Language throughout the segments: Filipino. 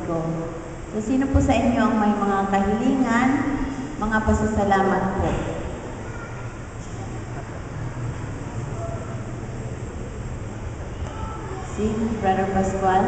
ko. So, sino po sa inyo ang may mga kahilingan, mga pasasalamat po? Si Brother Pascual.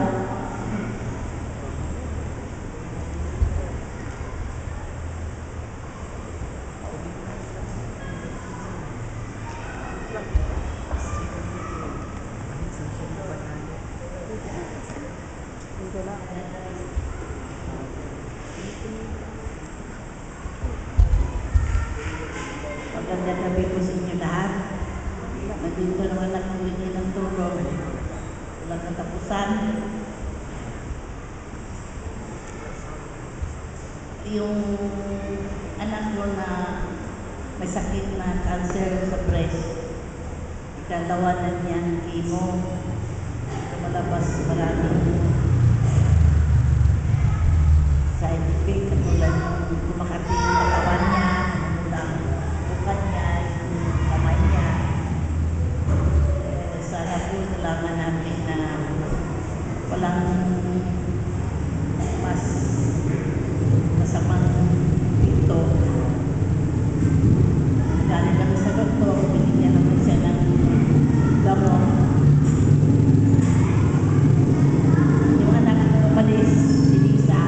Magandang gabi po sa inyo lahat. Nandito naman ako hindi ng tulong. Walang katapusan. Yung anak ko na may sakit na cancer sa breast. Ikalawa na niya ng chemo. Lumalabas maraming side effect. Katulad yung kumakati yung katawan niya, namulang bukan niya, yung kamay niya. Sana po tulungan natin na walang mas masamang ito. Galing kami sa doktor, binigyan naman siya ng gamot. Yung anak ko umalis, si Lisa,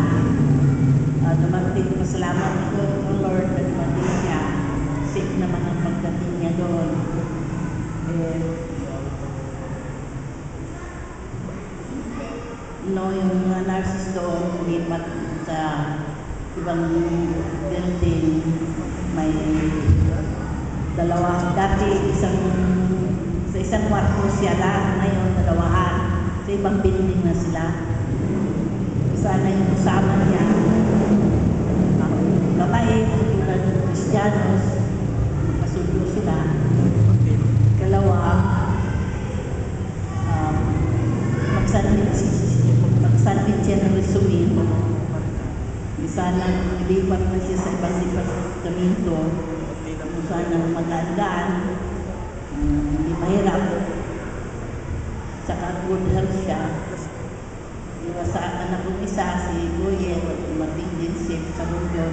dumating, masalamat ko ng Lord na dumating siya. Safe naman ang pagdating niya doon. Yung mga nurses doon, lipat sa ibang building, may dalawa, dati sa isang kwarto siya lang, ngayon dalawahan, sa ibang building na sila. Sana yung kasama niya, babae, tulad ng Kristiyanos, masundo sila. Kalawa, magsanit siya ng resume. Sana ilipat na siya sa ibang departamento. Sana magandaan, hindi mahirap. Tsaka good health siya. Yung sa anak kong isa, si Goyer, dumating din safe sa London.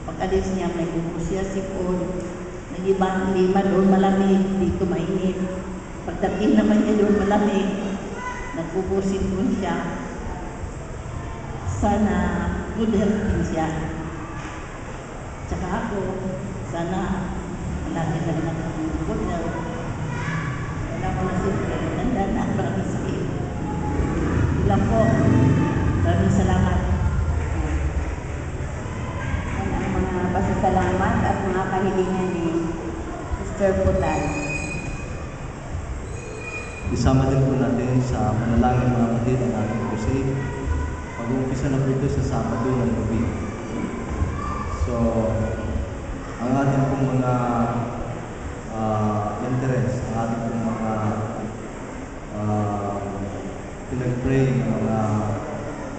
Pag-alis niya, may bubos siya sipon. Nag-ibang lima doon malamig, dito mainit. Pagdating naman niya doon malamig, nagbubusin po siya. Sana good health din siya. Tsaka ako, sana malaki na lang ang good health. Wala ko na siyempre, nanda na ako sakit. Ilang po, maraming salamat. Yan ang mga pasasalamat at mga kahilingan ni Sister Putal. Isama din po natin sa manalangin mga kapatid ang ating crusade. Mag-uumpisa na po ito sa Sabado ng gabi. So, ang ating pong mga interest, ang ating pong mga pinag-pray, mga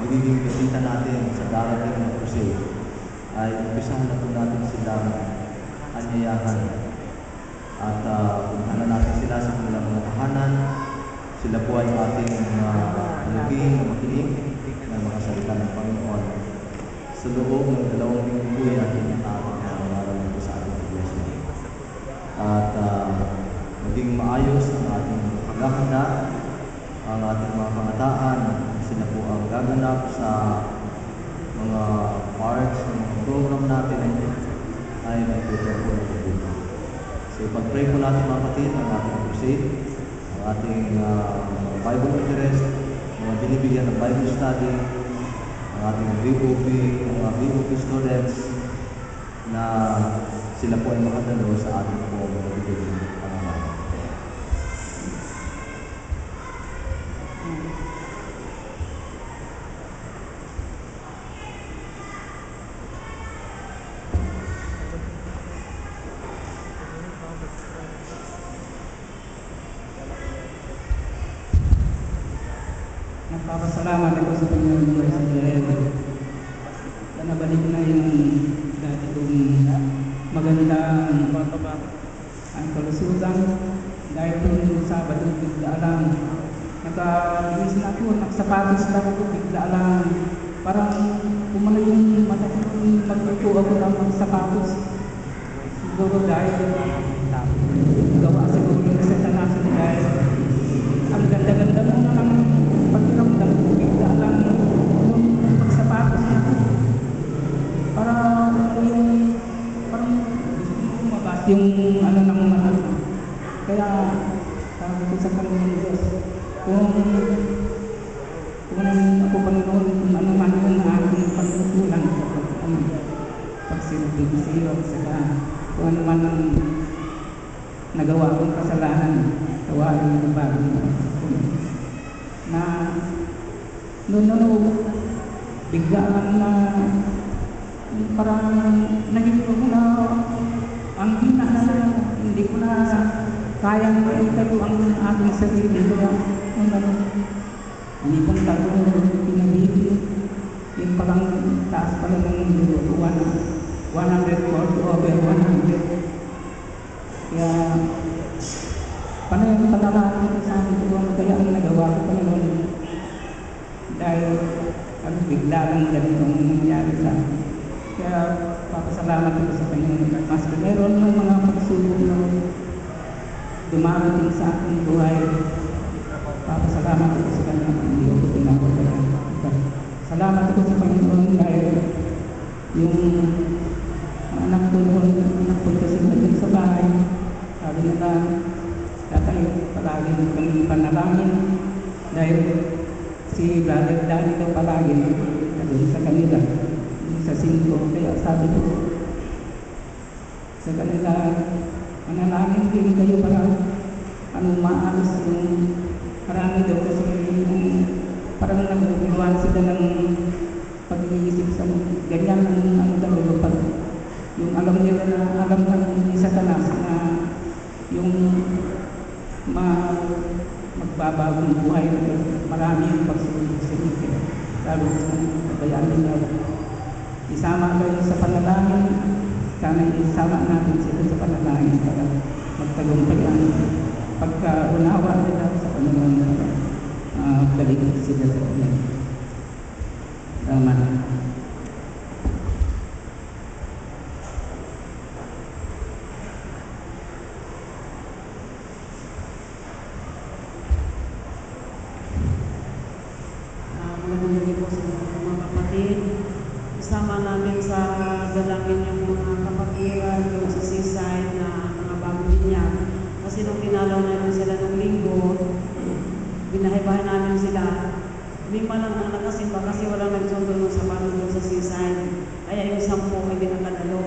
magiging bisita natin sa darating na crusade ay umpisahan na po natin silang anyayahan at puntahan na natin sila sa kanilang mga tahanan. Sila po ay ating alaging na makinig ng mga salita ng Panginoon. Sa loob ng 2 linggo po ay ating araw nito sa ating iglesia. At maging maayos ang ating paghahanda, ang ating mga pangataan. Sila po ang gaganap sa mga parts ng mga program natin ay nagtuturo po ng dito. So, pag-pray po natin mga kapatid ang ating crusade, ang ating Bible interest, mga binibigyan ng Bible study, ang ating BOP, mga BOP students na sila po ay makadalo sa ating po mga bibigyan ng Panginoon. Nagpapasalamat ako sa Panginoon ko sa Israel na nabalik na yung dati kong magandang ang kalusutan dahil kung Sabado, alam, nagkabilis na ako, sapatos lang ako, bigla lang. Parang kumano yung mata ko, magluto ako ng sapatos. Siguro dahil gawa siguro yung Satanas dahil ang ganda-ganda mo na ng pagkiramdam ko, bigla lang yung pagsapatos na ko. Parang gusto mo mabas yung ano ng mata ko. Kaya sabi ko sa Panginoon Diyos, kung ako Panginoon, kung ano man yung aking pagkukulang sa pagsinubigsiyo, saka kung ano man ang nagawa kong kasalanan, tawarin ng bagong na noon bigla lang na parang naging ko na ang hina na hindi ko na kayang itayo ang aking sarili. Kaya hindi kong tayo pinabili. Yung parang taas pala ng 140 over 100. Kaya paano yung panalangin ko sa akin ko kaya ang nagawa ko pa noon dahil bigla lang ganito ang nangyari sa akin. Kaya papasalamat ko sa Panginoon. Mas meron ng mga pagsubok na dumarating sa aking buhay. Papasalamat ko sa Kanya kung hindi ko pinapagalan. Salamat ko sa Panginoon dahil yung anak ko noon, nagpunta sila din sa bahay. Sabi nila, tatay, palagi kami panalangin dahil si Brother Danny daw palagi doon sa kanila, sa singko. Kaya sabi ko sa kanila, manalangin din kayo para maayos yung marami daw kasi parang naguluhan sila ng pag-iisip sa ganyan ang daw pag yung alam nila na alam ng Satanas na yung magbabagong buhay na marami yung pagsulog sa inyo. Sabi ko bayaan nila isama kayo sa panalangin, sana isama natin sila sa panalangin para magtagumpay ang pagkaunawa nila sa Panginoon. Balik sila sa Panginoon. Salamat. Magandang gabi po sa mga kapatid. Isama namin sa dalangin yung mga kapatiran yung sa seaside na mga bagong linya. Kasi nung tinalaw namin sila ng linggo, binahay-bahay namin sila. Lima lang ang nakasimba kasi walang nagsundo nung sa doon sa seaside. Kaya yung 10 hindi nakadalo.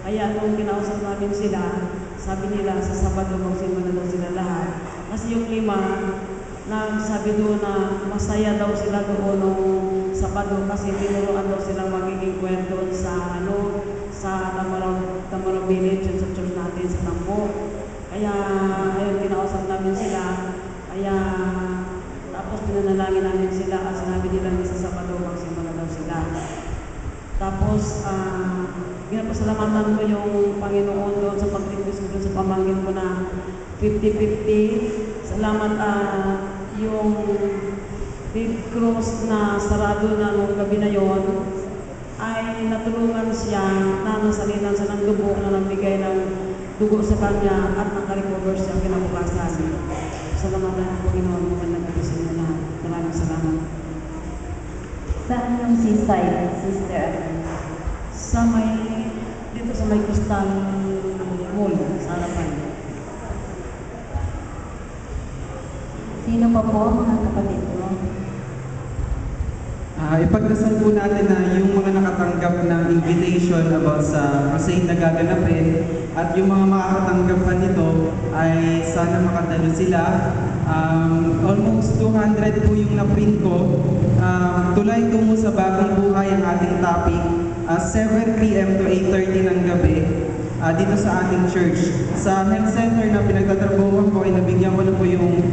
Kaya nung kinausap namin sila, sabi nila sa Sabado magsimba na daw sila lahat. Kasi yung 5, sabi doon na masaya daw sila doon nung Sabado kasi tinuruan daw silang magiging kwento sa sa Tamaraw Village sa church natin sa Tambo. Kaya ayun, kinausap namin sila. Kaya tapos pinanalangin namin sila at sinabi nila sa Sabado magsimula daw sila. Tapos ginapasalamatan ko yung Panginoon doon sa pagtibis ko doon sa pamangkin ko na 50-50. Salamat yung Red Cross na sarado na nung gabi na yon ay natulungan siya na nasalinan sa ng dugo na nagbigay ng dugo sa kanya at nakarecover siya kinabukasan. Salamat ang Panginoon mo na nagkasin na lahat. Maraming salamat. Saan yung seaside, sister? Dito sa may Crystal Mall, sa harapan. Sino pa po mga kapatid mo? Ipagdasal po natin na yung mga nakatanggap ng invitation about sa crusade na gaganapin at yung mga makakatanggap pa nito ay sana makatalo sila. Almost 200 po yung na-print ko. Tulay tungo sa bagong buhay ang ating topic. 7 p.m. to 8:30 ng gabi dito sa ating church. Sa health center na pinagtatrabahuan ko ay nabigyan ko na po yung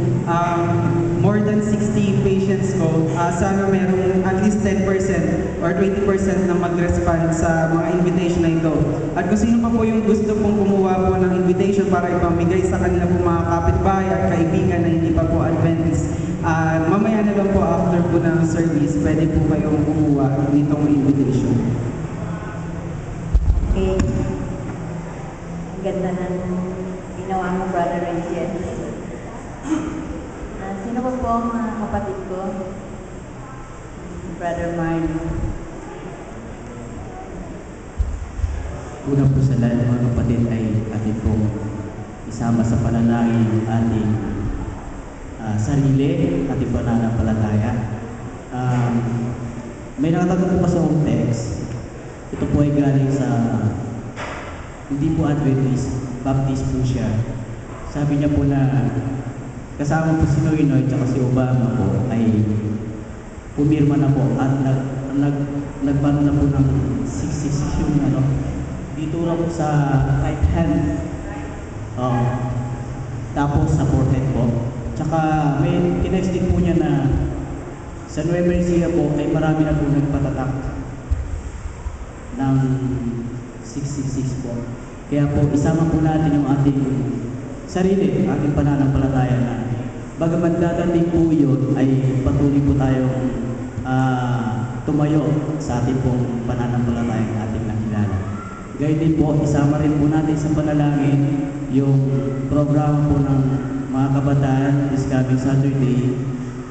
more than 60 patients ko. Sana merong at least 10% or 20% na mag-respond sa mga invitation na ito. At kung sino pa po yung gusto pong kumuha po ng invitation para ipamigay sa kanila po mga kapitbahay at kaibigan na hindi pa po Adventist, Mamaya na lang po after po ng service, pwede po kayong kumuha nitong invitation. Okay. Ang ganda ng ginawa mo, Brother Rachel. Sino ba po ang mga kapatid ko? Si Brother Marley. Una po sa lahat mga kapatid ay atin pong isama sa panalangin ang ating sarili, ating pananampalataya. May nakatanggap po pa sa home text. Ito po ay galing sa hindi po Adventist, Baptist po siya. Sabi niya po na kasama po si Noynoy at si Obama po ay pumirma na po at nagpano na po ng 66 yung dito lang po sa right hand. Tapos sa forehead po. Tsaka may tinext din po niya na sa Nueva Ecija po ay marami na po nagpatatak ng 666 po. Kaya po isama po natin yung ating sarili, ating pananampalataya na bagaman dadating po yun ay patuloy po tayong tumayo sa ating pong pananampalataya na ating nakilala. Gayun din po, isama rin po natin sa panalangin yung programa po ng mga kabataan this coming Saturday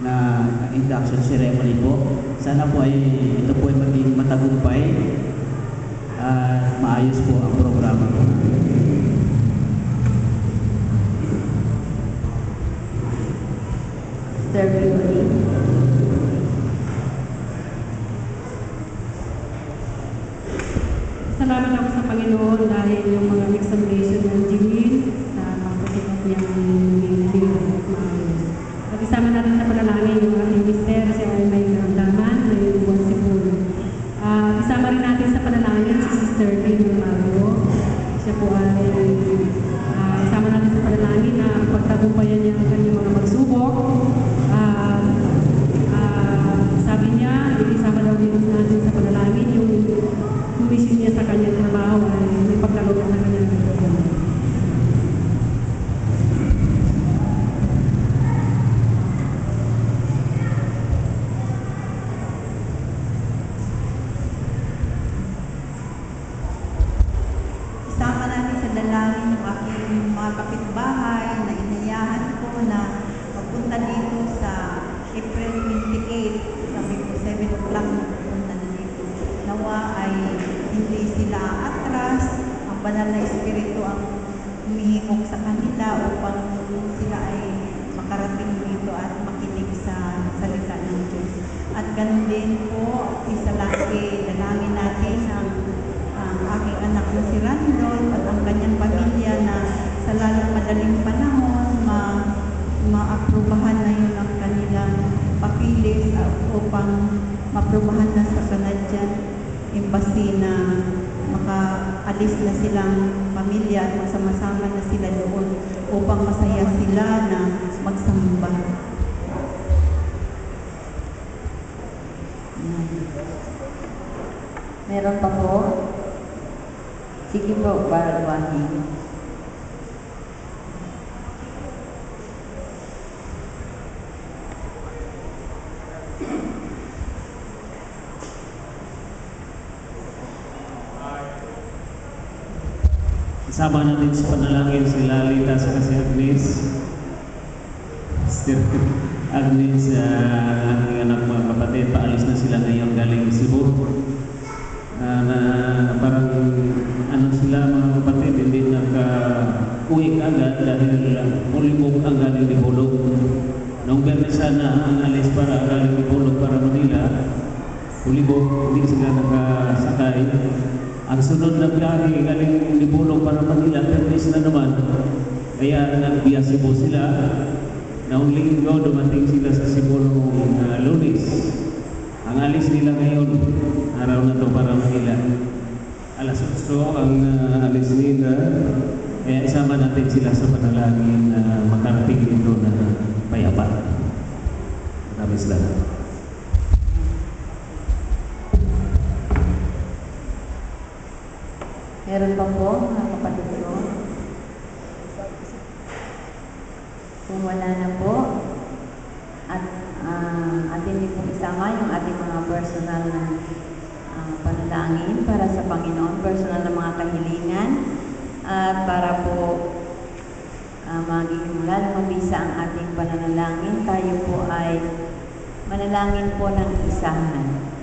na induction ceremony po. Sana po ay ito po ay maging matagumpay at maayos po ang programa po. Sir Violi. Salamat ako sa Panginoon dahil yung mga examination ng Jimin sa pagkasikat niyang maayos. At isama natin sa panalangin yung ating mister, si may naramdaman, may buwan siguro. Isama rin natin sa panalangin si Sister Lynn Mario. Siya po ay isama natin sa panalangin na pagtagumpayan niya ang kanyang mga magsubok. Sabi niya, isama daw din natin sa panalangin yung mission niya sa kanyang trabaho ay may pagkaroon sa kanyang trabaho. Isama natin sa dalangin yung aking mga kapitbahay na inayahan ko na magpunta dito sa April 28. Sabi ko 7 o'clock na pupunta na dito. Nawa ay hindi sila atras. Ang banal na espiritu ang humihimok sa kanila upang sila ay makarating dito at makinig sa salita ng Diyos. At ganun din po, isa lagi dalangin natin ang aking anak na si Randol at ang kanyang pamilya na sa lalong madaling panahon maaprubahan na yun ang kanilang papilis upang maprubahan na sa Canadian Embassy na makaalis na silang pamilya at magsama-sama na sila doon upang masaya sila na magsamba. Meron pa po? Sige po, Barwahi. Isama natin sa panalangin si Lalita sa si Agnes. Sister Agnes, aking anak mga kapatid, paalis na sila ngayon galing Cebu. Parang sila mga kapatid, hindi naka-uwi agad dahil ulibog ang galing di Hulog. Noong Bernes sana ang alis para galing di Hulog para Manila, ulibog, hindi sila nakasakay. Ang sunod na biyahe galing di Hulog para Manila, Bernes na naman. Kaya nagbiya Cebu sila. Noong linggo, dumating sila sa Cebu noong Lunes. Ang alis nila ngayon, araw na to para Manila. Alas 8 ang alis nila. Kaya isama natin sila sa panalangin na makarating dito na payapa. Maraming salamat. Meron pa po, mga kapatid ko? Kung wala na po, at isama yung ating mga personal na panalangin para sa Panginoon, personal na mga kahilingan, at para po maging lalong mabisa ang ating pananalangin, tayo po ay manalangin po ng isahan.